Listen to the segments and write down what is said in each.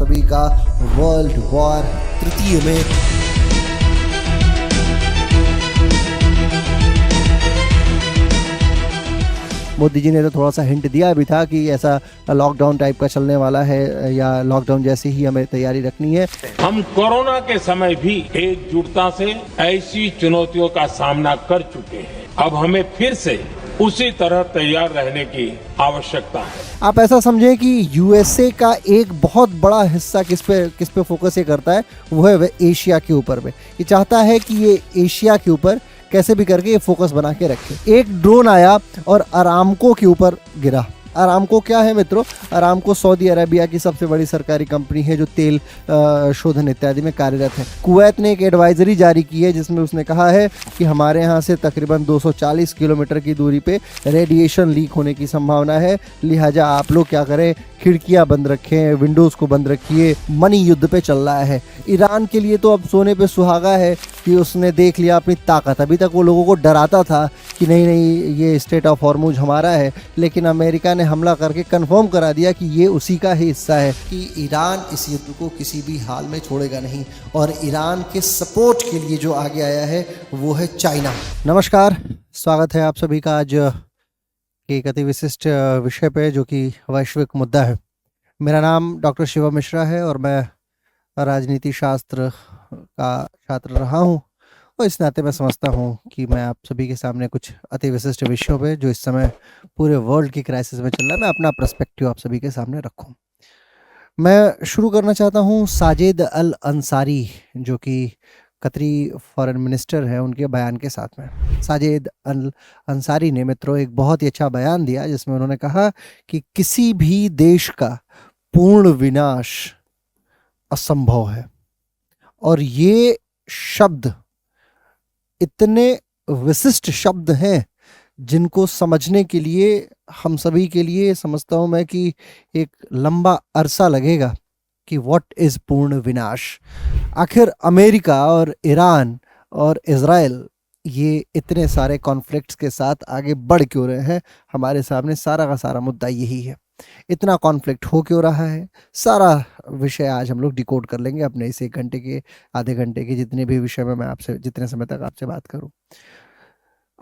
सभी का world war तृतीय में। मोदी जी ने तो थोड़ा सा हिंट दिया भी था कि ऐसा लॉकडाउन टाइप का चलने वाला है या लॉकडाउन जैसे ही हमें तैयारी रखनी है। हम कोरोना के समय भी एकजुटता से ऐसी चुनौतियों का सामना कर चुके हैं। अब हमें फिर से उसी तरह तैयार रहने की आवश्यकता है। आप ऐसा समझें कि यूएसए का एक बहुत बड़ा हिस्सा किस पे फोकस ये करता है, वो है एशिया के ऊपर में। ये चाहता है कि ये एशिया के ऊपर कैसे भी करके ये फोकस बना के रखे। एक ड्रोन आया और अरामको के ऊपर गिरा। अरामको क्या है मित्रों? अरामको सऊदी अरेबिया की सबसे बड़ी सरकारी कंपनी है जो तेल शोधन इत्यादि में कार्यरत है। कुवैत ने एक एडवाइजरी जारी की है जिसमें उसने कहा है कि हमारे यहाँ से तकरीबन 240 किलोमीटर की दूरी पे रेडिएशन लीक होने की संभावना है, लिहाजा आप लोग क्या करें, खिड़कियां बंद रखें, विंडोज को बंद रखिए। मनी युद्ध पे चल रहा है। ईरान के लिए तो अब सोने पे सुहागा है कि उसने देख लिया अपनी ताकत। अभी तक वो लोगों को डराता था कि नहीं नहीं ये स्ट्रेट ऑफ हॉर्मुज हमारा है, लेकिन अमेरिका ने हमला करके कंफर्म करा दिया कि ये उसी का ही हिस्सा है, कि ईरान इस युद्ध को किसी भी हाल में छोड़ेगा नहीं। और ईरान के सपोर्ट के लिए जो आगे आया है वो है चाइना। नमस्कार, स्वागत है आप सभी का आज के एक अति विशिष्ट विषय पे जो कि वैश्विक मुद्दा है। मेरा नाम डॉक्टर शिवम मिश्रा है और मैं राजनीति शास्त्र का छात्र रहा हूँ और इस नाते मैं समझता हूँ कि मैं आप सभी के सामने कुछ अति विशिष्ट विषयों पे जो इस समय पूरे वर्ल्ड की क्राइसिस में चल रहा है, मैं अपना पर्सपेक्टिव आप सभी के सामने रखूँ। मैं शुरू करना चाहता हूँ साजिद अल अंसारी जो कि कतरी फॉरेन मिनिस्टर है उनके बयान के साथ में। साजिद अल अंसारी ने मित्रों एक बहुत ही अच्छा बयान दिया जिसमें उन्होंने कहा कि किसी भी देश का पूर्ण विनाश असंभव है। और ये शब्द इतने विशिष्ट शब्द हैं जिनको समझने के लिए हम सभी के लिए समझता हूं मैं कि एक लंबा अरसा लगेगा कि व्हाट इज पूर्ण विनाश। आखिर अमेरिका और ईरान और इजराइल ये इतने सारे कॉन्फ्लिक्ट्स के साथ आगे बढ़ क्यों रहे हैं? हमारे सामने सारा का सारा मुद्दा यही है। इतना कॉन्फ्लिक्ट हो क्यों रहा है? सारा विषय आज हम लोग डिकोड कर लेंगे अपने इस 1 घंटे के, आधे घंटे के, जितने भी विषय में मैं आपसे जितने समय तक आपसे बात करूं।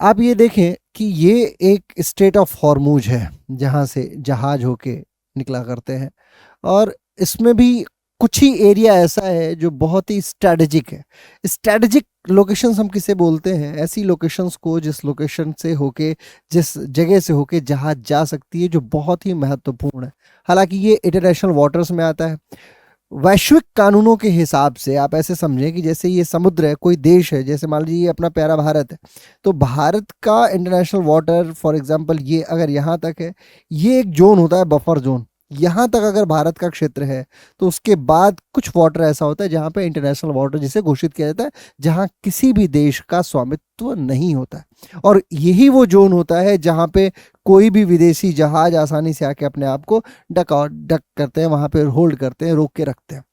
आप ये देखें कि ये एक स्ट्रेट ऑफ हॉर्मुज है जहां से जहाज होके निकला करते हैं और इसमें भी कुछ ही एरिया ऐसा है जो बहुत ही स्ट्रेटेजिक है। स्ट्रेटेजिक लोकेशंस हम किसे बोलते हैं? ऐसी लोकेशंस को जिस लोकेशन से होके, जिस जगह से होके जहाज जा सकती है, जो बहुत ही महत्वपूर्ण है। हालांकि ये इंटरनेशनल वाटर्स में आता है। वैश्विक कानूनों के हिसाब से आप ऐसे समझें कि जैसे ये समुद्र है, कोई देश है, जैसे मान लीजिए ये अपना प्यारा भारत है, तो भारत का इंटरनेशनल वाटर फॉर एग्जांपल ये अगर यहाँ तक है, ये एक जोन होता है, बफर जोन। यहाँ तक अगर भारत का क्षेत्र है तो उसके बाद कुछ वाटर ऐसा होता है जहाँ पे इंटरनेशनल वाटर जिसे घोषित किया जाता है, जहाँ किसी भी देश का स्वामित्व नहीं होता है। और यही वो जोन होता है जहाँ पे कोई भी विदेशी जहाज आसानी से आके अपने आप को डक करते हैं, वहाँ पे होल्ड करते हैं, रोक के रखते हैं।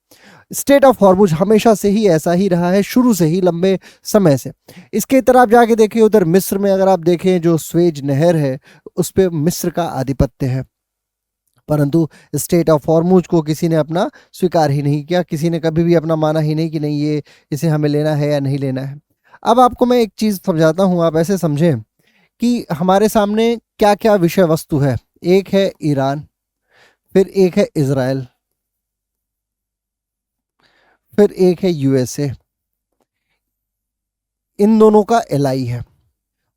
स्ट्रेट ऑफ हॉर्मुज हमेशा से ही ऐसा ही रहा है, शुरू से ही, लंबे समय से। इसके तरफ आप जाके देखिए, उधर मिस्र में अगर आप देखें जो स्वेज नहर है उस पर मिस्र का आधिपत्य है, परंतु स्ट्रेट ऑफ हॉर्मुज को किसी ने अपना स्वीकार ही नहीं किया, किसी ने कभी भी अपना माना ही नहीं कि नहीं ये इसे हमें लेना है या नहीं लेना है। अब आपको मैं एक चीज समझाता हूं, आप ऐसे समझें कि हमारे सामने क्या क्या विषय वस्तु है। एक है ईरान, फिर एक है इजराइल, फिर एक है यूएसए। इन दोनों का एलाई है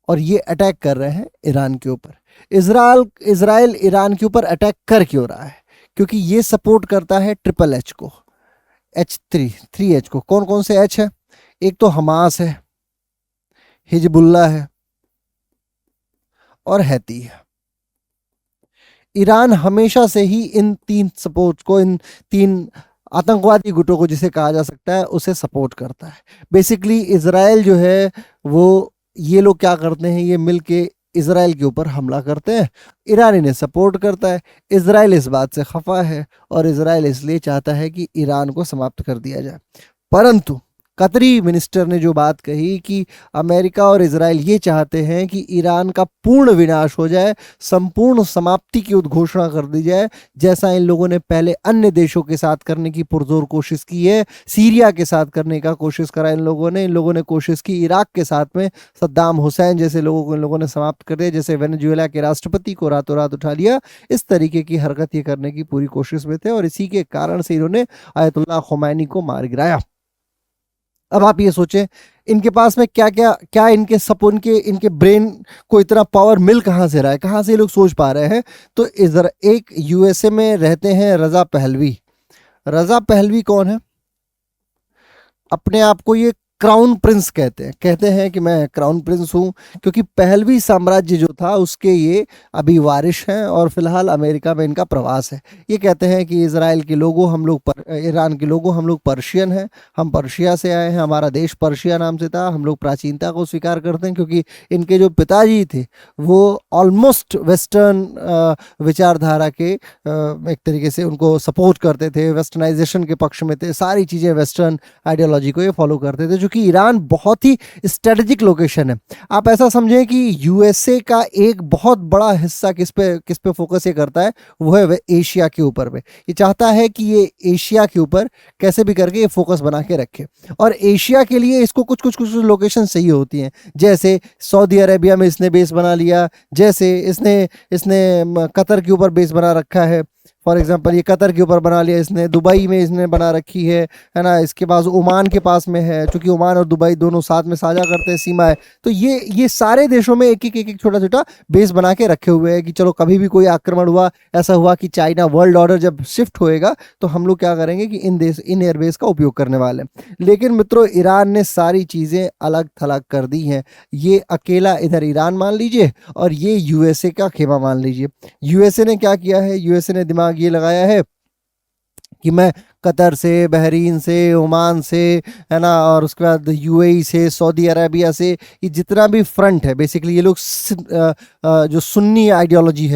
और ये अटैक कर रहे हैं ईरान के ऊपर। इजराइल ईरान के ऊपर अटैक कर क्यों रहा है? क्योंकि ये सपोर्ट करता है ट्रिपल एच को, थ्री एच को। कौन कौन से एच है? एक तो हमास है, हिजबुल्ला है और हैती है। ईरान हमेशा से ही इन 3 सपोर्ट को, इन 3 आतंकवादी गुटों को जिसे कहा जा सकता है, उसे सपोर्ट करता है। बेसिकली इजराइल जो है वो, ये लोग क्या करते हैं, ये मिलके इजराइल के ऊपर हमला करते हैं, ईरान इन्हें सपोर्ट करता है। इजराइल इस बात से खफा है और इजराइल इसलिए चाहता है कि ईरान को समाप्त कर दिया जाए। परंतु कतरी मिनिस्टर ने जो बात कही कि अमेरिका और इजराइल ये चाहते हैं कि ईरान का पूर्ण विनाश हो जाए, संपूर्ण समाप्ति की उद्घोषणा कर दी जाए, जैसा इन लोगों ने पहले अन्य देशों के साथ करने की पुरजोर कोशिश की है। सीरिया के साथ करने का कोशिश करा इन लोगों ने कोशिश की इराक के साथ में, सद्दाम हुसैन जैसे लोगों को इन लोगों ने समाप्त कर दिया, जैसे वेनेजुएला के राष्ट्रपति को रातों रात उठा लिया। इस तरीके की हरकत ये करने की पूरी कोशिश में थे और इसी के कारण से इन्होंने आयतुल्लाह खुमैनी को मार गिराया। अब आप ये सोचें इनके पास में क्या क्या क्या इनके सपोन के इनके ब्रेन को इतना पावर मिल कहाँ से रहा है, कहाँ से ये लोग सोच पा रहे हैं। तो इधर एक यूएसए में रहते हैं रजा पहलवी। रजा पहलवी कौन है? अपने आप को ये क्राउन प्रिंस कहते हैं कि मैं क्राउन प्रिंस हूँ, क्योंकि पहलवी साम्राज्य जो था उसके ये अभी वारिश हैं और फिलहाल अमेरिका में इनका प्रवास है। ये कहते हैं कि इजराइल के लोगों हम लोग ईरान के लोगों हम लोग पर्शियन हैं, हम पर्शिया से आए हैं, हमारा देश पर्शिया नाम से था, हम लोग प्राचीनता को स्वीकार करते हैं, क्योंकि इनके जो पिताजी थे वो ऑलमोस्ट वेस्टर्न विचारधारा के एक तरीके से उनको सपोर्ट करते थे, वेस्टर्नाइजेशन के पक्ष में थे, सारी चीज़ें वेस्टर्न आइडियोलॉजी को ये फॉलो करते थे। जो कि ईरान बहुत ही स्ट्रेटेजिक लोकेशन है। आप ऐसा समझें कि यूएसए का एक बहुत बड़ा हिस्सा किस पे फोकस ये करता है, वो है एशिया के ऊपर में। ये चाहता है कि ये एशिया के ऊपर कैसे भी करके ये फोकस बना के रखे, और एशिया के लिए इसको कुछ लोकेशन सही होती हैं। जैसे सऊदी अरेबिया में इसने बेस बना लिया, जैसे इसने कतर के ऊपर बेस बना रखा है। फॉर एग्जांपल ये कतर के ऊपर बना लिया इसने, दुबई में इसने बना रखी है ना। इसके पास ओमान के पास में है, क्योंकि ओमान और दुबई दोनों साथ में साझा करते हैं सीमा है। तो ये सारे देशों में एक एक छोटा बेस बना के रखे हुए हैं कि चलो कभी भी कोई आक्रमण हुआ, ऐसा हुआ कि चाइना वर्ल्ड ऑर्डर जब शिफ्ट होएगा तो हम लोग क्या करेंगे कि इन एयरबेस का उपयोग करने वाले हैं। लेकिन मित्रों ईरान ने सारी चीज़ें अलग थलग कर दी हैं। ये अकेला इधर ईरान मान लीजिए और ये यूएसए का खेमा मान लीजिए। यूएसए ने क्या किया है? यूएसए ने दिमाग ये लगाया है कि मैं कतर से, बहरीन से, ओमान से, है ना, और उसके बाद यूएई से, सऊदी अरेबिया से, ये जितना भी फ्रंट है बेसिकली ये लोग जो सुन्नी आइडियोलॉजी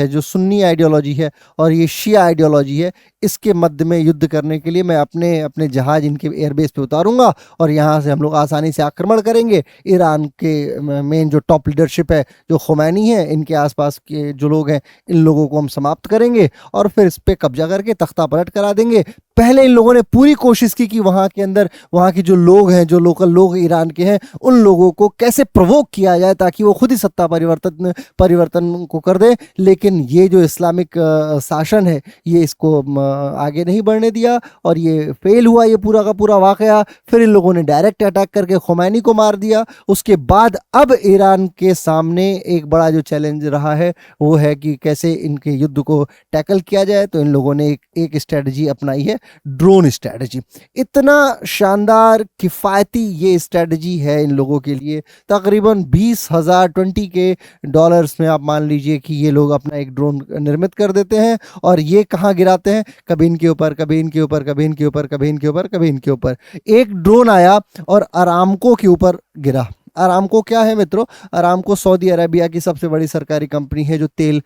है और ये शिया आइडियोलॉजी है, इसके मध्य में युद्ध करने के लिए मैं अपने जहाज इनके एयरबेस पे उतारूंगा और यहाँ से हम लोग आसानी से आक्रमण करेंगे। ईरान के मेन जो टॉप लीडरशिप है, जो खुमैनी है, इनके आसपास के जो लोग हैं, इन लोगों को हम समाप्त करेंगे और फिर इस पर कब्जा करके तख्ता पलट करा देंगे। पहले इन लोगों ने पूरी कोशिश की कि वहाँ के अंदर वहाँ के जो लोग हैं, जो लोकल लोग ईरान के हैं, उन लोगों को कैसे प्रोवोक किया जाए ताकि वो खुद ही सत्ता परिवर्तन को कर दे। लेकिन ये जो इस्लामिक शासन है ये इसको आगे नहीं बढ़ने दिया और ये फेल हुआ, ये पूरा का पूरा वाकया। फिर इन लोगों ने डायरेक्ट अटैक करके खुमैनी को मार दिया। उसके बाद अब ईरान के सामने एक बड़ा जो चैलेंज रहा है वो है कि कैसे इनके युद्ध को टैकल किया जाए। तो इन लोगों ने एक स्ट्रेटजी अपनाई है, ड्रोन स्ट्रेटजी। इतना शानदार किफ़ायती ये स्ट्रेटजी है इन लोगों के लिए। तकरीबन 20,000 $20 में आप मान लीजिए कि ये लोग अपना एक ड्रोन निर्मित कर देते हैं और ये कहाँ गिराते हैं? कभी इनके ऊपर, कभी इनके ऊपर, कभी इनके ऊपर, कभी इनके ऊपर, कभी इनके ऊपर। एक ड्रोन आया और अरामको के ऊपर गिरा। अरामको क्या है मित्रों? अरामको सऊदी अरेबिया की सबसे बड़ी सरकारी कंपनी है जो तेल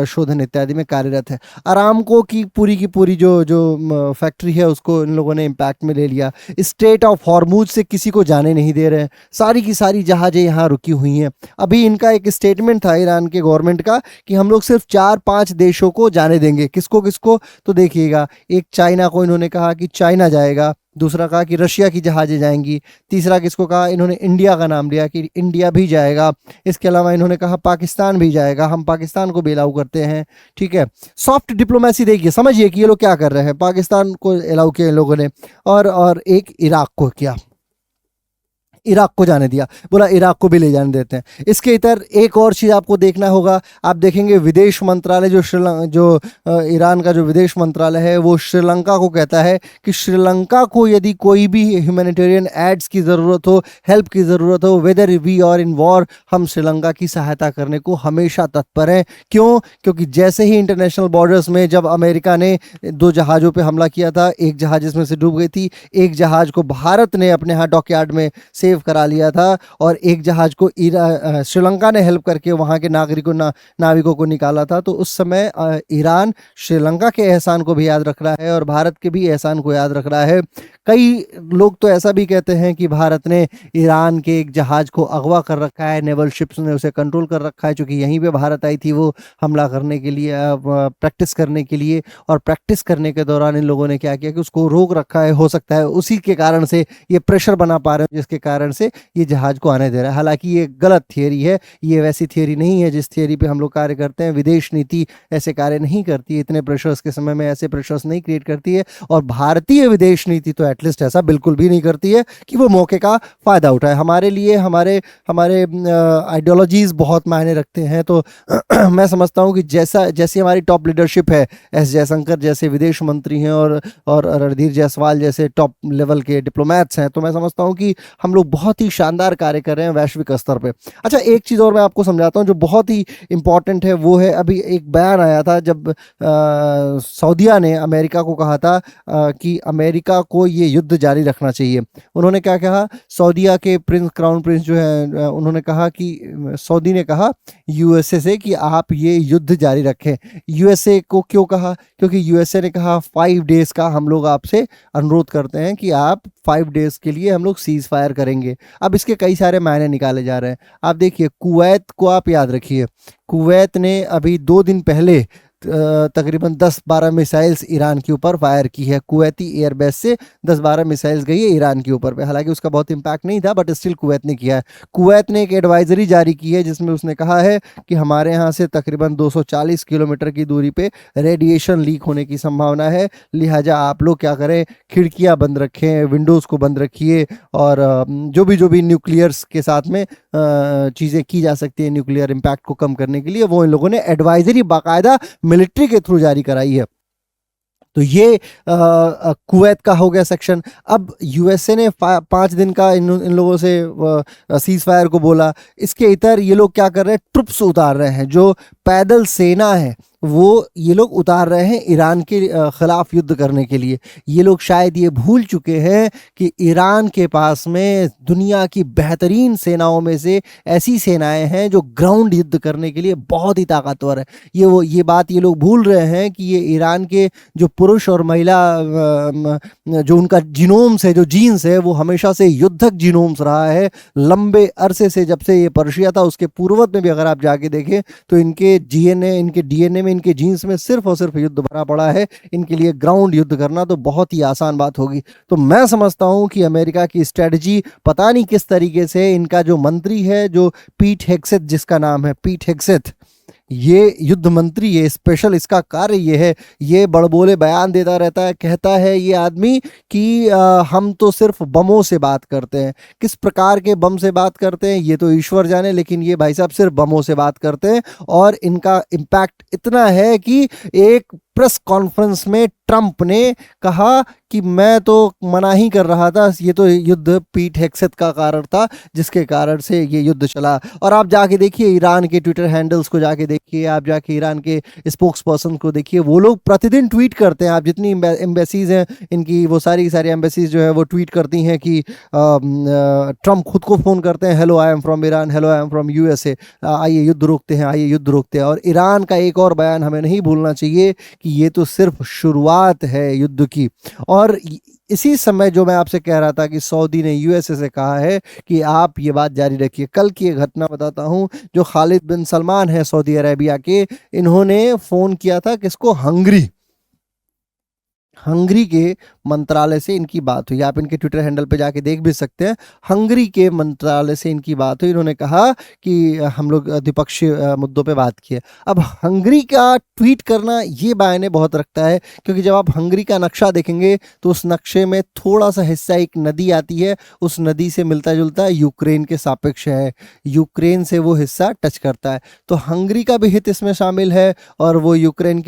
शोधन इत्यादि में कार्यरत है। अरामको की पूरी जो फैक्ट्री है उसको इन लोगों ने इम्पैक्ट में ले लिया। स्ट्रेट ऑफ हॉर्मुज से किसी को जाने नहीं दे रहे हैं, सारी की सारी जहाज़ें यहाँ रुकी हुई हैं। अभी इनका एक स्टेटमेंट था ईरान के गवर्नमेंट का कि हम लोग सिर्फ 4-5 देशों को जाने देंगे। किसको किसको? तो देखिएगा, एक चाइना को इन्होंने कहा कि चाइना जाएगा, दूसरा कहा कि रशिया की जहाज़ें जाएंगी, तीसरा किसको कहा? इन्होंने इंडिया का नाम लिया कि इंडिया भी जाएगा। इसके अलावा इन्होंने कहा पाकिस्तान भी जाएगा, हम पाकिस्तान को भी अलाउ करते हैं। ठीक है, सॉफ्ट डिप्लोमेसी देखिए, समझिए कि ये लोग क्या कर रहे हैं। पाकिस्तान को अलाउ किया इन लोगों ने और एक इराक को किया, इराक को जाने दिया, बोला इराक को भी ले जाने देते हैं। इसके इतर एक और चीज़ आपको देखना होगा, आप देखेंगे विदेश मंत्रालय जो ईरान का जो विदेश मंत्रालय है वो श्रीलंका को कहता है कि श्रीलंका को यदि कोई भी ह्यूमैनिटेरियन एड्स की ज़रूरत हो, हेल्प की ज़रूरत हो, whether we are in war, हम श्रीलंका की सहायता करने को हमेशा तत्पर हैं। क्यों? क्योंकि जैसे ही इंटरनेशनल बॉर्डर्स में जब अमेरिका ने 2 जहाज़ों पर हमला किया था, एक जहाज़ इसमें से डूब गई थी, एक जहाज़ को भारत ने अपने यहाँ डॉकयार्ड में सेफ सेव करा लिया था और एक जहाज को श्रीलंका ने हेल्प करके वहाँ के नाविकों को निकाला था। तो उस समय ईरान श्रीलंका के एहसान को भी याद रख रहा है और भारत के भी एहसान को याद रख रहा है। कई लोग तो ऐसा भी कहते हैं कि भारत ने ईरान के एक जहाज को अगवा कर रखा है, नेवल शिप्स ने उसे कंट्रोल कर रखा है, क्योंकि यहीं पे भारत आई थी वो हमला करने के लिए, प्रैक्टिस करने के लिए। और प्रैक्टिस करने के दौरान इन लोगों ने क्या किया कि उसको रोक रखा है। हो सकता है उसी के कारण से ये प्रेशर बना पा रहे हो जिसके कारण से ये जहाज को आने दे रहा है। हालांकि ये गलत थियरी है, ये वैसी थियरी नहीं है जिस थियरी पे हम लोग कार्य करते हैं। विदेश नीति ऐसे कार्य नहीं करती है, इतने प्रेशर्स के समय में ऐसे प्रेशर्स नहीं क्रिएट करती है। और भारतीय विदेश नीति तो एटलीस्ट ऐसा बिल्कुल भी नहीं करती है कि वो मौके का फायदा उठाए। हमारे लिए हमारे आइडियोलॉजीज बहुत मायने रखते हैं। तो मैं समझता हूँ कि जैसी हमारी टॉप लीडरशिप है, एस जयशंकर जैसे विदेश मंत्री हैं और रणधीर जायसवाल जैसे टॉप लेवल के डिप्लोमैट्स हैं, तो मैं समझता हूँ कि हम लोग बहुत ही शानदार कार्य कर रहे हैं वैश्विक स्तर पे। अच्छा, एक चीज़ और मैं आपको समझाता हूँ जो बहुत ही इंपॉर्टेंट है। वो है, अभी एक बयान आया था जब सऊदीया ने अमेरिका को कहा था कि अमेरिका को ये युद्ध जारी रखना चाहिए। उन्होंने क्या कहा, सऊदीया के क्राउन प्रिंस जो है, उन्होंने कहा कि सऊदी ने कहा यूएसए से कि आप ये युद्ध जारी रखें। यूएसए को क्यों कहा? क्योंकि यूएसए ने कहा 5 डेज का हम लोग आपसे अनुरोध करते हैं कि आप 5 डेज के लिए हम लोग सीज फायर करेंगे। अब इसके कई सारे मायने निकाले जा रहे हैं। आप देखिए, कुवैत को आप याद रखिए, कुवैत ने अभी 2 दिन पहले तकरीबन 10-12 मिसाइल्स ईरान के ऊपर फायर की है। कुवैती एयरबेस से 10-12 मिसाइल्स गई है ईरान के ऊपर पे। हालांकि उसका बहुत इंपैक्ट नहीं था, बट स्टिल कुवैत ने किया है। कुवैत ने एक एडवाइजरी जारी की है जिसमें उसने कहा है कि हमारे यहाँ से तकरीबन 240 किलोमीटर की दूरी पे रेडिएशन लीक होने की संभावना है, लिहाजा आप लोग क्या करें, खिड़कियाँ बंद रखें, विंडोज़ को बंद रखिए, और जो भी न्यूक्लियर्स के साथ में चीज़ें की जा सकती है न्यूक्लियर इम्पैक्ट को कम करने के लिए, वो इन लोगों ने एडवाइजरी बाकायदा मिलिट्री के थ्रू जारी कराई है। तो ये कुवैत का हो गया सेक्शन। अब यूएसए ने 5 दिन का इन लोगों से सीज फायर को बोला। इसके इतर ये लोग क्या कर रहे हैं, ट्रुप्स उतार रहे हैं, जो पैदल सेना है वो ये लोग उतार रहे हैं ईरान के खिलाफ युद्ध करने के लिए। ये लोग शायद ये भूल चुके हैं कि ईरान के पास में दुनिया की बेहतरीन सेनाओं में से ऐसी सेनाएं हैं जो ग्राउंड युद्ध करने के लिए बहुत ही ताकतवर है। ये बात ये लोग भूल रहे हैं कि ये ईरान के जो पुरुष और महिला जो उनका जीनोम्स है, जो जीन्स है, वो हमेशा से युद्धक जीनोम्स रहा है लंबे अरसे से। जब से ये पर्शिया था उसके पूर्वत में भी अगर आप जाके देखें तो इनके डीएनए में, इनके जीन्स में सिर्फ और सिर्फ युद्ध भरा पड़ा है। इनके लिए ग्राउंड युद्ध करना तो बहुत ही आसान बात होगी। तो मैं समझता हूं कि अमेरिका की स्ट्रेटजी पता नहीं किस तरीके से, इनका जो मंत्री है, जो पीट हेग्सेथ जिसका नाम है, पीट हेग्सेथ, ये युद्ध मंत्री, ये स्पेशल इसका कार्य ये है, ये बड़बोले बयान देता रहता है। कहता है ये आदमी कि हम तो सिर्फ बमों से बात करते हैं। किस प्रकार के बम से बात करते हैं ये तो ईश्वर जाने, लेकिन ये भाई साहब सिर्फ बमों से बात करते हैं। और इनका इम्पैक्ट इतना है कि एक प्रेस कॉन्फ्रेंस में ट्रंप ने कहा कि मैं तो मना ही कर रहा था, ये तो युद्ध पीट हेग्सेथ का कारण था जिसके कारण से ये युद्ध चला। और आप जाके देखिए ईरान के ट्विटर हैंडल्स को जाके देखिए, आप जाके ईरान के स्पोक्स पर्सन को देखिए, वो लोग प्रतिदिन ट्वीट करते हैं। आप जितनी एम्बेसीज हैं इनकी, वो सारी एम्बेसीज जो है वो ट्वीट करती हैं कि ट्रंप खुद को फ़ोन करते हैं, hello I am from Iran, hello I am from USA, आइए युद्ध रोकते हैं, आइए युद्ध रोकते हैं। और ईरान का एक और बयान हमें नहीं भूलना चाहिए कि ये तो सिर्फ शुरुआत है युद्ध की। और इसी समय जो मैं आपसे कह रहा था कि सऊदी ने यूएसए से कहा है कि आप ये बात जारी रखिए। कल की एक घटना बताता हूं, जो खालिद बिन सलमान है सऊदी अरेबिया के, इन्होंने फ़ोन किया था किसको, हंगरी के मंत्रालय से इनकी बात हुई। आप इनके ट्विटर हैंडल पे जाके देख भी सकते हैं। हंगरी के मंत्रालय से इनकी बात हुई। इन्होंने कहा कि हम लोग द्विपक्षीय मुद्दों पे बात किए। अब हंगरी का ट्वीट करना ये मायने बहुत रखता है, क्योंकि जब आप हंगरी का नक्शा देखेंगे तो उस नक्शे में थोड़ा सा हिस्सा एक नदी आती है, उस नदी से मिलता जुलता यूक्रेन के सापेक्ष है, यूक्रेन से वो हिस्सा टच करता है। तो हंगरी का भी हित इसमें शामिल है, और वो यूक्रेन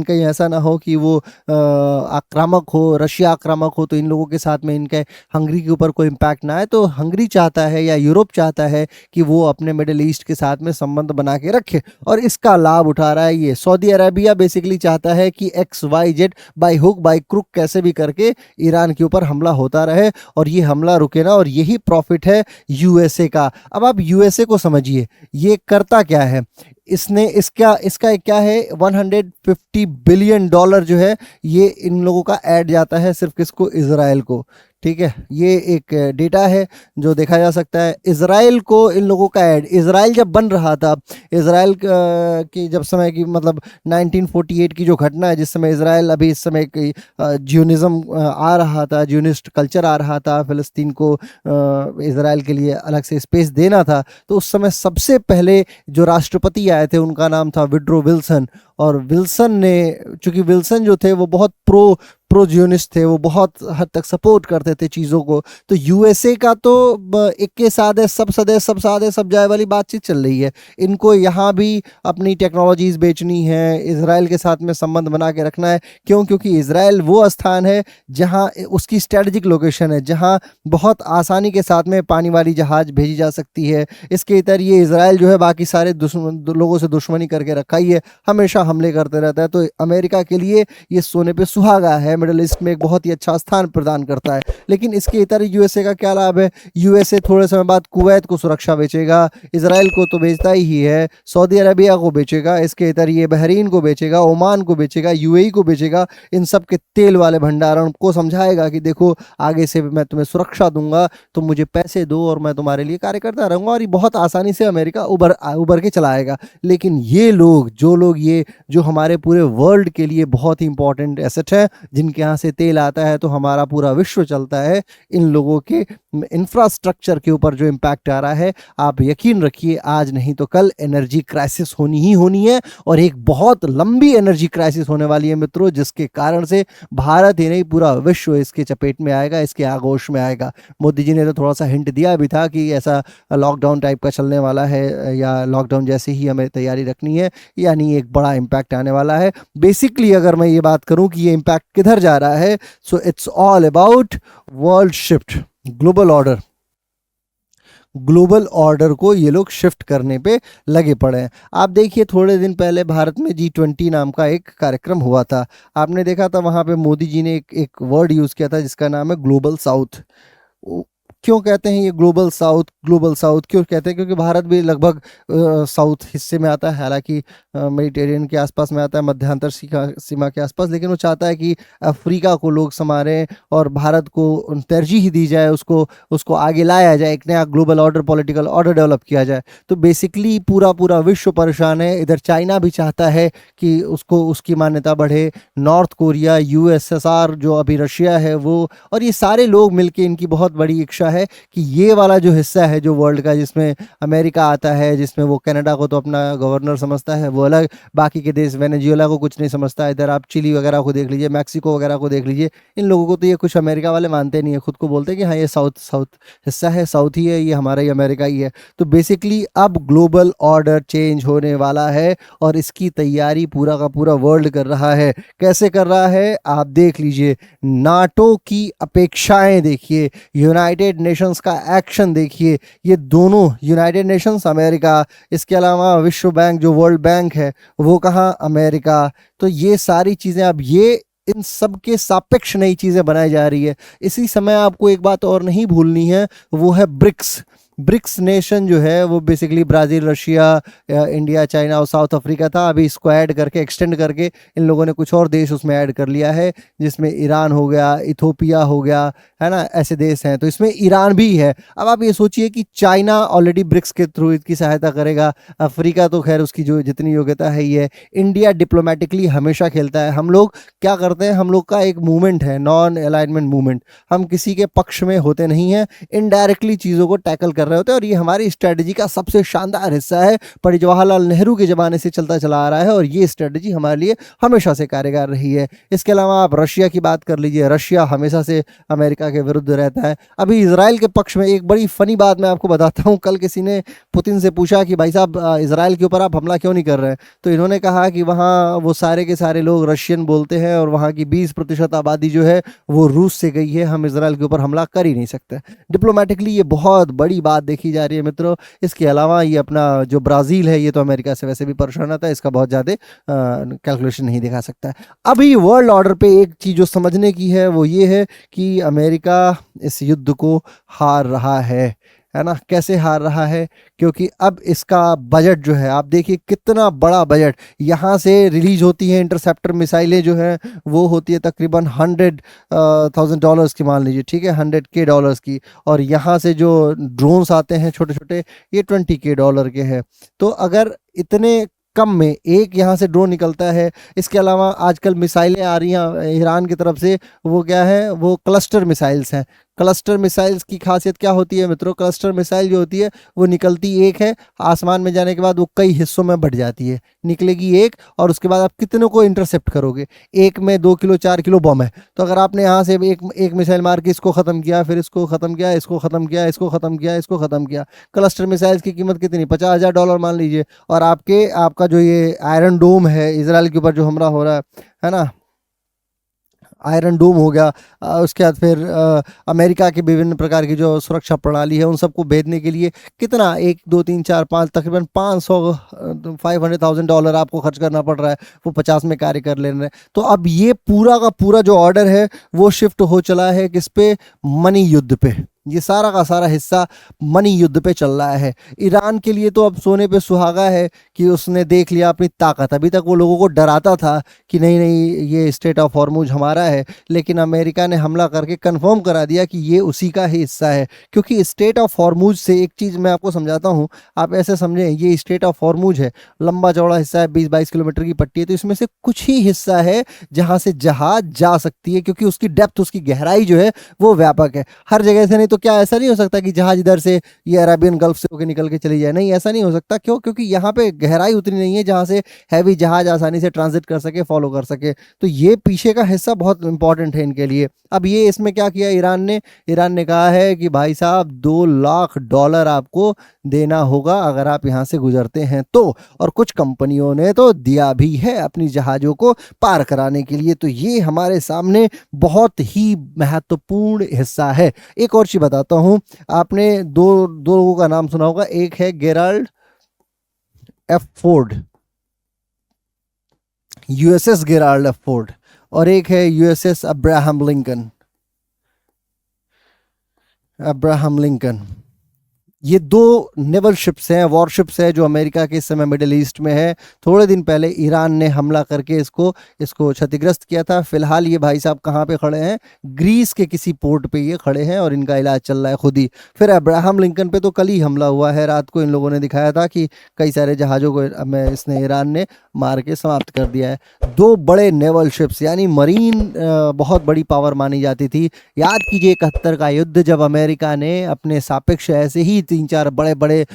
कहीं ऐसा ना हो कि वो आक्रामक हो, रशिया आक्रामक हो तो इन लोगों के साथ में इनके हंगरी के ऊपर कोई इम्पैक्ट ना आए, तो हंगरी चाहता है या यूरोप चाहता है कि वो अपने मिडिल ईस्ट के साथ में संबंध बना के रखे, और इसका लाभ उठा रहा है ये। सऊदी अरेबिया बेसिकली चाहता है कि XYZ by hook by crook कैसे भी करके ईरान के ऊपर हमला होता रहे और ये हमला रुके ना, और यही प्रॉफिट है यूएसए का। अब आप यूएसए को समझिए, ये करता क्या है, इसने इसका क्या है, $150 बिलियन जो है ये इन लोगों का ऐड जाता है सिर्फ किसको, इजराइल को। ठीक है, ये एक डेटा है जो देखा जा सकता है। इजराइल को इन लोगों का ऐड, इजराइल जब बन रहा था, इजराइल की जब समय की मतलब 1948 की जो घटना है, जिस समय इजराइल अभी इस समय जियोनिज्म आ रहा था, जियोनिस्ट कल्चर आ रहा था, फिलिस्तीन को इजराइल के लिए अलग से स्पेस देना था, तो उस समय सबसे पहले जो राष्ट्रपति आए थे उनका नाम था विड्रो विल्सन। और विल्सन ने, चूंकि विल्सन जो थे वो बहुत प्रो जियोनिस्ट थे, वो बहुत हद तक सपोर्ट करते थे चीज़ों को, तो यूएसए का तो एक के साथ है सब सदे सब साधे सब जाए वाली बातचीत चल रही है। इनको यहाँ भी अपनी टेक्नोलॉजीज बेचनी है, इजराइल के साथ में संबंध बना के रखना है। क्यों? क्योंकि इजराइल वो स्थान है जहाँ उसकी स्ट्रेटजिक लोकेशन है, जहाँ बहुत आसानी के साथ में पानी वाली जहाज भेजी जा सकती है। इसके इतर ये इजराइल जो है बाकी सारे लोगों से दुश्मनी करके रखा ही है, हमेशा हमले करते रहता है। तो अमेरिका के लिए ये सोने पे सुहागा है, मिडिल ईस्ट में एक बहुत ही अच्छा स्थान प्रदान करता है। लेकिन इसके इतर यूएसए का क्या लाभ है? यूएसए थोड़े समय बाद कुवैत को सुरक्षा बेचेगा, इजराइल को तो बेचता ही है, सऊदी अरेबिया को बेचेगा, इसके इतर ये बहरीन को बेचेगा, ओमान को बेचेगा, यूएई को बेचेगा। इन सब के तेल वाले भंडारण को समझाएगा कि देखो आगे से मैं तुम्हें सुरक्षा दूंगा, तुम मुझे पैसे दो और मैं तुम्हारे लिए कार्य करता रहूंगा। और ये बहुत आसानी से अमेरिका उबर के चलाएगा। लेकिन ये लोग जो हमारे पूरे वर्ल्ड के लिए बहुत ही इंपॉर्टेंट एसेट है, जिनके यहाँ से तेल आता है तो हमारा पूरा विश्व चलता है, इन लोगों के इंफ्रास्ट्रक्चर के ऊपर जो इम्पैक्ट आ रहा है, आप यकीन रखिए आज नहीं तो कल एनर्जी क्राइसिस होनी ही होनी है। और एक बहुत लंबी एनर्जी क्राइसिस होने वाली है मित्रों, जिसके कारण से भारत ही नहीं पूरा विश्व इसके चपेट में आएगा, इसके आगोश में आएगा। मोदी जी ने तो थोड़ा सा हिंट दिया भी था कि ऐसा लॉकडाउन टाइप का चलने वाला है, या लॉकडाउन जैसे ही हमें तैयारी रखनी है, यानी एक बड़ा इम्पैक्ट आने वाला है। बेसिकली अगर मैं ये बात करूं कि ये इम्पैक्ट किधर जा रहा है, so it's all about world shift, global order को ये लोग शिफ्ट करने पे लगे पड़े हैं। आप देखिए थोड़े दिन पहले भारत में G20 नाम का एक कार्यक्रम हुआ था, आपने देखा था, वहाँ पे मोदी जी ने एक वर्ड यूज़ किया था जिसका नाम है ग्लोबल साउथ। क्यों कहते हैं ये ग्लोबल साउथ क्यों कहते हैं? क्योंकि भारत भी लगभग साउथ हिस्से में आता है, हालांकि मेडिटेरियन के आसपास में आता है, मध्यांतर सीमा के आसपास, लेकिन वो चाहता है कि अफ्रीका को लोग संभालें और भारत को तरजीह दी जाए, उसको आगे लाया जाए, एक नया global order, political order develop किया जाए। तो बेसिकली पूरा विश्व परेशान है। इधर चाइना भी चाहता है कि उसकी मान्यता बढ़े, नॉर्थ कोरिया, USSR जो अभी रशिया है वो, और ये सारे लोग मिलके, इनकी बहुत बड़ी इच्छा है कि ये वाला जो हिस्सा है जो वर्ल्ड का, जिसमें अमेरिका आता है, जिसमें वो कनाडा को तो अपना गवर्नर समझता है, वो अलग, बाकी के देश वेनेजुएला को कुछ नहीं समझता। इधर आप चिली वगैरह को देख लीजिए, मैक्सिको वगैरह को देख लीजिए, इन लोगों को तो ये कुछ अमेरिका वाले मानते नहीं है, खुद को बोलते हैं कि हाँ ये साउथ हिस्सा है, साउथ ही है, ये हमारा ही अमेरिका ही है। तो बेसिकली अब ग्लोबल ऑर्डर चेंज होने वाला है और इसकी तैयारी पूरा का पूरा वर्ल्ड कर रहा है। कैसे कर रहा है आप देख लीजिए, नाटो की अपेक्षाएं देखिए, यूनाइटेड नेशंस का एक्शन देखिए, ये दोनों यूनाइटेड नेशंस अमेरिका, इसके अलावा विश्व बैंक जो वर्ल्ड बैंक है वो कहाँ, अमेरिका। तो ये सारी चीज़ें अब ये इन सब के सापेक्ष नई चीज़ें बनाई जा रही है। इसी समय आपको एक बात और नहीं भूलनी है, वो है ब्रिक्स नेशन जो है वो basically Brazil, Russia, India, China और साउथ अफ्रीका था। अभी इसको ऐड करके, एक्सटेंड करके इन लोगों ने कुछ और देश उसमें ऐड कर लिया है, जिसमें ईरान हो गया, इथोपिया हो गया, है ना, ऐसे देश हैं। तो इसमें ईरान भी है। अब आप ये सोचिए कि चाइना ऑलरेडी ब्रिक्स के थ्रू इसकी सहायता करेगा, अफ्रीका तो खैर उसकी जो जितनी योग्यता है ये, इंडिया डिप्लोमेटिकली हमेशा खेलता है। हम लोग क्या करते हैं, हम लोग का एक मूवमेंट है, नॉन अलाइनमेंट मूवमेंट, हम किसी के पक्ष में होते नहीं हैं, इनडायरेक्टली चीज़ों को टैकल कर रहे होते हैं, और ये हमारी स्ट्रेटजी का सबसे शानदार हिस्सा है। पंडित जवाहरलाल नेहरू के ज़माने से चलता चला आ रहा है, और ये स्ट्रेटजी हमारे लिए हमेशा से कारगर रही है। इसके अलावा आप रशिया की बात कर लीजिए, रशिया हमेशा से अमेरिका के विरुद्ध रहता है। अभी इसराइल के पक्ष में एक बड़ी फनी बात मैं आपको बताता हूँ। कल किसी ने पुतिन से पूछा कि भाई साहब इसराइल के ऊपर आप हमला क्यों नहीं कर रहे हैं, तो इन्होंने कहा कि वहाँ वो सारे के सारे लोग रशियन बोलते हैं और वहाँ की 20% आबादी जो है वो रूस से गई है, हम इसराइल के ऊपर हमला कर ही नहीं सकते। डिप्लोमेटिकली ये बहुत बड़ी बात देखी जा रही है मित्रों। इसके अलावा ये अपना जो ब्राज़ील है, ये तो अमेरिका से वैसे भी परेशान आता है, इसका बहुत ज़्यादा कैलकुलेशन नहीं दिखा सकता है। अभी वर्ल्ड ऑर्डर पे एक चीज़ जो समझने की है वो ये है कि अमेरिका इस युद्ध को हार रहा है ना। कैसे हार रहा है? क्योंकि अब इसका बजट जो है, आप देखिए कितना बड़ा बजट यहाँ से रिलीज होती है। इंटरसेप्टर मिसाइलें जो है वो होती है तकरीबन $100,000 की, मान लीजिए, ठीक है, $100K की। और यहाँ से जो ड्रोन्स आते हैं छोटे छोटे, ये $20K के हैं। तो अगर इतने कम में एक यहाँ से ड्रोन निकलता है, इसके अलावा आजकल मिसाइलें आ रही हैं ईरान की तरफ से, वो क्या है, वो क्लस्टर मिसाइल्स हैं। क्लस्टर मिसाइल्स की खासियत क्या होती है मित्रों? क्लस्टर मिसाइल जो होती है वो निकलती एक है, आसमान में जाने के बाद वो कई हिस्सों में बढ़ जाती है। निकलेगी एक, और उसके बाद आप कितनों को इंटरसेप्ट करोगे? एक में 2 किलो 4 किलो बम है, तो अगर आपने यहाँ से एक मिसाइल मार के इसको ख़त्म किया, फिर इसको ख़त्म किया, इसको ख़त्म किया, इसको ख़त्म किया, इसको ख़त्म किया। क्लस्टर मिसाइल्स की कीमत कितनी? $50,000 मान लीजिए। और आपका जो ये आयरन डोम है इसराइल के ऊपर जो हमला हो रहा है ना, आयरन डोम हो गया, उसके बाद फिर अमेरिका की विभिन्न प्रकार की जो सुरक्षा प्रणाली है उन सबको भेजने के लिए कितना, 1 2 3 4 5 तकरीबन $500,000 आपको खर्च करना पड़ रहा है। वो 50 में कार्य कर ले रहे हैं। तो अब ये पूरा का पूरा जो ऑर्डर है वो शिफ्ट हो चला है किस पे? मनी युद्ध पे। ये सारा का सारा हिस्सा मनी युद्ध पे चल रहा है। ईरान के लिए तो अब सोने पे सुहागा है कि उसने देख लिया अपनी ताकत। अभी तक वो लोगों को डराता था कि नहीं नहीं ये स्ट्रेट ऑफ हॉर्मुज हमारा है, लेकिन अमेरिका ने हमला करके कंफर्म करा दिया कि ये उसी का ही हिस्सा है। क्योंकि स्ट्रेट ऑफ हॉर्मुज से एक चीज़ मैं आपको समझाता हूँ, आप ऐसे समझें, ये स्ट्रेट ऑफ हॉर्मुज है, लंबा चौड़ा हिस्सा है, 20-22 किलोमीटर की पट्टी है, तो इसमें से कुछ ही हिस्सा है जहाँ से जहाज जा सकती है, क्योंकि उसकी डेप्थ, उसकी गहराई जो है वो व्यापक है। हर जगह से नहीं, तो क्या ऐसा नहीं हो सकता कि जहाज इधर से ये अरेबियन गल्फ से होकर निकल के चली जाए? नहीं, ऐसा नहीं हो सकता। क्यों? क्योंकि यहाँ पे गहराई उतनी नहीं है जहाँ से हैवी जहाज आसानी से ट्रांजिट कर सके, फॉलो कर सके। तो ये पीछे का हिस्सा बहुत इंपॉर्टेंट है इनके लिए। अब ये इसमें क्या किया ईरान ने कहा है कि भाई साहब $2 लाख आपको देना होगा अगर आप यहाँ से गुजरते हैं तो। और कुछ कंपनियों ने तो दिया भी है अपनी जहाज़ों को पार कराने के लिए। तो ये हमारे सामने बहुत ही महत्वपूर्ण हिस्सा है। एक और चीज़ बताता हूँ, आपने दो लोगों का नाम सुना होगा। एक है Gerald F Ford, USS Gerald F Ford, और एक है यूएसएस अब्राहम लिंकन। ये 2 नेवल शिप्स हैं, वॉरशिप्स हैं, जो अमेरिका के इस समय मिडिल ईस्ट में है। थोड़े दिन पहले ईरान ने हमला करके इसको क्षतिग्रस्त किया था। फिलहाल ये भाई साहब कहाँ पे खड़े हैं? ग्रीस के किसी पोर्ट पे ये खड़े हैं, और इनका इलाज चल रहा है खुद ही। फिर अब्राहम लिंकन पे तो कल ही हमला हुआ है, रात को इन लोगों ने दिखाया था कि कई सारे जहाज़ों को इसने ईरान ने मार के समाप्त कर दिया है। 2 बड़े नेवल शिप्स, यानी मरीन बहुत बड़ी पावर मानी जाती थी। याद कीजिए 71 का युद्ध, जब अमेरिका ने अपने सापेक्ष ऐसे ही 3-4 बड़े बड़े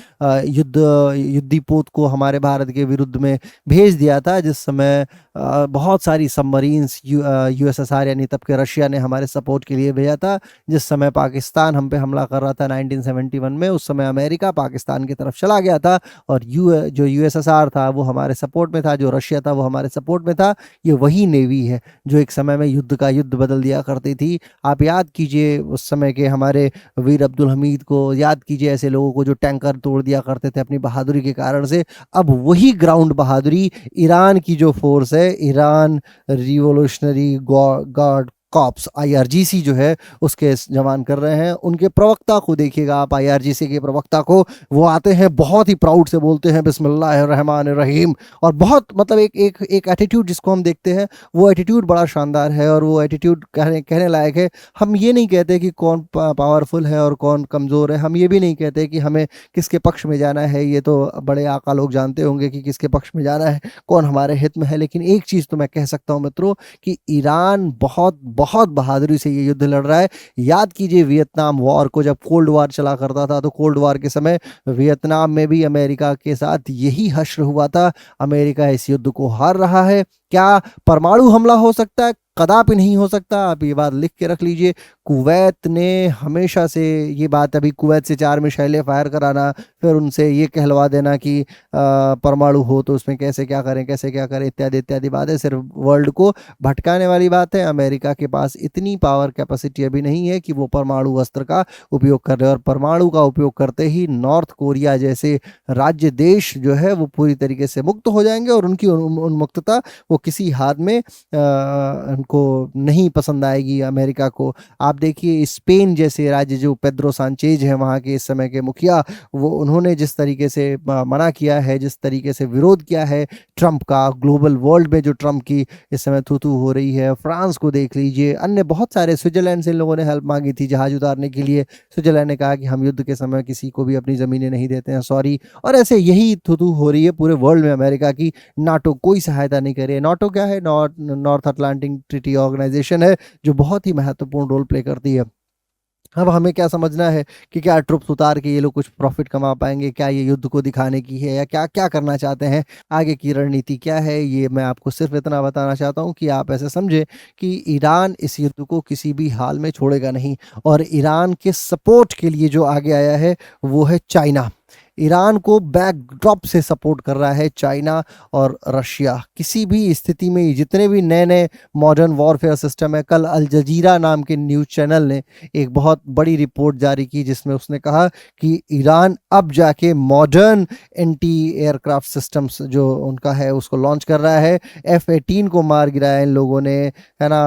युद्धि पोत को हमारे भारत के विरुद्ध में भेज दिया था, जिस समय बहुत सारी सबमरीन्स यूएसएसआर यानी तब के रशिया ने हमारे सपोर्ट के लिए भेजा था। जिस समय पाकिस्तान हम पे हमला कर रहा था 1971 में, उस समय अमेरिका पाकिस्तान की तरफ चला गया था, और जो यूएसएसआर था वो हमारे सपोर्ट में था, जो रशिया था वो हमारे सपोर्ट में था। ये वही नेवी है जो एक समय में युद्ध का युद्ध बदल दिया करती थी। आप याद कीजिए उस समय के हमारे वीर अब्दुल हमीद को, याद कीजिए ऐसे लोगों को जो टैंकर तोड़ दिया करते थे अपनी बहादुरी के कारण से। अब वही ग्राउंड बहादुरी ईरान की जो फोर्स है, Iran revolutionary guard corps, IRGC जो है, उसके जवान कर रहे हैं। उनके प्रवक्ता को देखिएगा आप, IRGC के प्रवक्ता को, वो आते हैं बहुत ही प्राउड से बोलते हैं बिस्मिल्लाहिर्रहमानिर्रहीम, और बहुत मतलब एक एटीट्यूड जिसको हम देखते हैं, वो एटीट्यूड बड़ा शानदार है, और वो एटीट्यूड कहने लायक है। हम ये नहीं कहते कि कौन पावरफुल है और कौन कमज़ोर है, हम ये भी नहीं कहते कि हमें किसके पक्ष में जाना है। ये तो बड़े आका लोग जानते होंगे कि किसके पक्ष में जाना है, कौन हमारे हित में है। लेकिन एक चीज़ तो मैं कह सकता हूँ मित्रों कि ईरान बहुत बहुत बहादुरी से ये युद्ध लड़ रहा है। याद कीजिए वियतनाम वॉर को, जब कोल्ड वॉर चला करता था तो कोल्ड वॉर के समय वियतनाम में भी अमेरिका के साथ यही हश्र हुआ था। अमेरिका इस युद्ध को हार रहा है। क्या परमाणु हमला हो सकता है? कदापि नहीं हो सकता। आप ये बात लिख के रख लीजिए। कुवैत ने हमेशा से ये बात, अभी कुवैत से 4 मिसाइलें फायर कराना, फिर उनसे ये कहलवा देना कि परमाणु हो तो उसमें कैसे क्या करें, कैसे क्या करें, इत्यादि इत्यादि बातें सिर्फ वर्ल्ड को भटकाने वाली बात है। अमेरिका के पास इतनी पावर कैपेसिटी अभी नहीं है कि वो परमाणु अस्त्र का उपयोग कर रहे, और परमाणु का उपयोग करते ही नॉर्थ कोरिया जैसे राज्य देश जो है वो पूरी तरीके से मुक्त हो जाएंगे, और उनकी उन्मुक्तता वो किसी हाथ में उनको नहीं पसंद आएगी अमेरिका को। आप देखिए स्पेन जैसे राज्य, जो पेड्रो सांचेज है वहाँ के इस समय के मुखिया, वो उन्होंने जिस तरीके से मना किया है, जिस तरीके से विरोध किया है ट्रंप का, ग्लोबल वर्ल्ड में जो ट्रंप की इस समय थू हो रही है। फ्रांस को देख लीजिए, अन्य बहुत सारे, स्विट्जरलैंड से इन लोगों ने हेल्प मांगी थी जहाज उतारने के लिए। स्विट्जरलैंड ने कहा कि हम युद्ध के समय किसी को भी अपनी ज़मीनें नहीं देते हैं, सॉरी। और ऐसे यही थू हो रही है पूरे वर्ल्ड में अमेरिका की। नाटो कोई सहायता नहीं करे। नाटो क्या है? नॉर्थ अटलांटिक ट्रीटी ऑर्गेनाइजेशन है, जो बहुत ही महत्वपूर्ण रोल प्ले करती है। अब हमें क्या समझना है कि क्या ट्रुप्स उतार के ये लोग कुछ प्रॉफिट कमा पाएंगे, क्या ये युद्ध को दिखाने की है, या क्या क्या करना चाहते हैं, आगे की रणनीति क्या है। ये मैं आपको सिर्फ इतना बताना चाहता हूँ कि आप ऐसे समझे कि ईरान इस युद्ध को किसी भी हाल में छोड़ेगा नहीं, और ईरान के सपोर्ट के लिए जो आगे आया है वो है चाइना। ईरान को बैकड्रॉप से सपोर्ट कर रहा है चाइना और रशिया। किसी भी स्थिति में जितने भी नए नए मॉडर्न वॉरफेयर सिस्टम है, कल अल जजीरा नाम के न्यूज़ चैनल ने एक बहुत बड़ी रिपोर्ट जारी की जिसमें उसने कहा कि ईरान अब जाके मॉडर्न एंटी एयरक्राफ्ट सिस्टम्स जो उनका है उसको लॉन्च कर रहा है। F-18 को मार गिराया इन लोगों ने, है ना।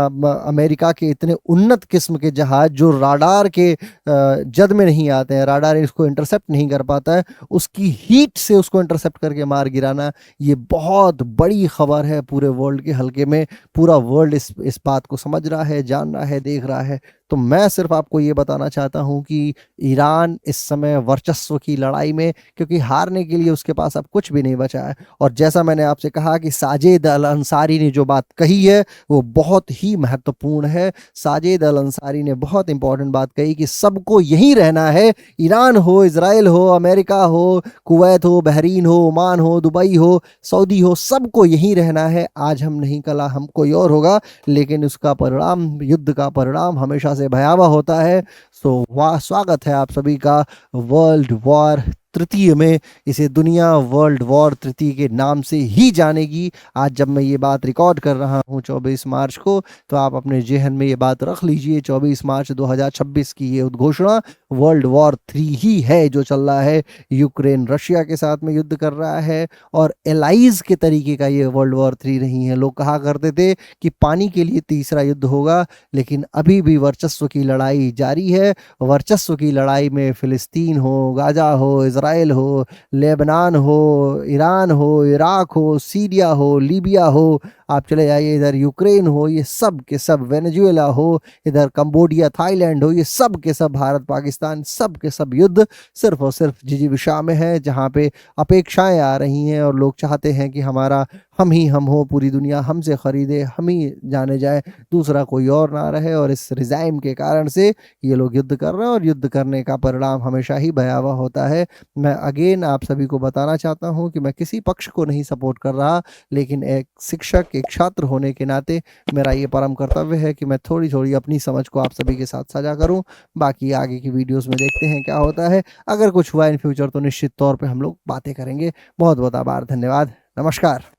अमेरिका के इतने उन्नत किस्म के जहाज जो राडार के जद में नहीं आते हैं, राडार इसको इंटरसेप्ट नहीं कर पाता है, उसकी हीट से उसको इंटरसेप्ट करके मार गिराना, ये बहुत बड़ी खबर है पूरे वर्ल्ड के हल्के में। पूरा वर्ल्ड इस बात को समझ रहा है, जान रहा है, देख रहा है। तो मैं सिर्फ आपको ये बताना चाहता हूँ कि ईरान इस समय वर्चस्व की लड़ाई में, क्योंकि हारने के लिए उसके पास अब कुछ भी नहीं बचा है। और जैसा मैंने आपसे कहा कि साजिद अल अंसारी ने जो बात कही है वो बहुत ही महत्वपूर्ण है। साजिद अल अंसारी ने बहुत इंपॉर्टेंट बात कही कि सबको यहीं रहना है, ईरान हो, इजराइल हो, अमेरिका हो, कुवैत हो, बहरीन हो, ओमान हो, दुबई हो, सऊदी हो, सबको यहीं रहना है। आज हम नहीं, कल हम कोई और होगा, लेकिन उसका परिणाम, युद्ध का परिणाम हमेशा से भयावह होता है। सो स्वागत है आप सभी का वर्ल्ड वॉर तृतीय में। इसे दुनिया वर्ल्ड वॉर तृतीय के नाम से ही जानेगी। आज जब मैं ये बात रिकॉर्ड कर रहा हूँ 24 मार्च को, तो आप अपने जेहन में ये बात रख लीजिए, 24 मार्च 2026 की ये उद्घोषणा वर्ल्ड वॉर 3 ही है जो चल रहा है। यूक्रेन रशिया के साथ में युद्ध कर रहा है, और एलाइज के तरीके का ये वर्ल्ड वॉर 3 नहीं है। लोग कहा करते थे कि पानी के लिए तीसरा युद्ध होगा, लेकिन अभी भी वर्चस्व की लड़ाई जारी है। वर्चस्व की लड़ाई में फिलिस्तीन हो, गाजा हो, इजराइल हो, लेबनान हो, ईरान हो, इराक हो, सीरिया हो, लीबिया हो, आप चले जाइए इधर यूक्रेन हो, ये सब के सब, वेनेजुएला हो, इधर कंबोडिया, थाईलैंड हो, ये सब के सब, भारत पाकिस्तान, सब के सब युद्ध सिर्फ और सिर्फ जिजीविषा में है, जहाँ पे अपेक्षाएं आ रही हैं और लोग चाहते हैं कि हमारा हम ही हम हो, पूरी दुनिया हमसे खरीदे, हम ही जाने जाए, दूसरा कोई और ना रहे। और इस रिजाइम के कारण से ये लोग युद्ध कर रहे हैं, और युद्ध करने का परिणाम हमेशा ही भयावह होता है। मैं अगेन आप सभी को बताना चाहता हूँ कि मैं किसी पक्ष को नहीं सपोर्ट कर रहा, लेकिन एक शिक्षक, एक छात्र होने के नाते मेरा ये परम कर्तव्य है कि मैं थोड़ी थोड़ी अपनी समझ को आप सभी के साथ साझा करूँ। बाकी आगे की वीडियोस में देखते हैं क्या होता है। अगर कुछ हुआ इन फ्यूचर तो निश्चित तौर पे हम लोग बातें करेंगे। बहुत बहुत आभार, धन्यवाद, नमस्कार।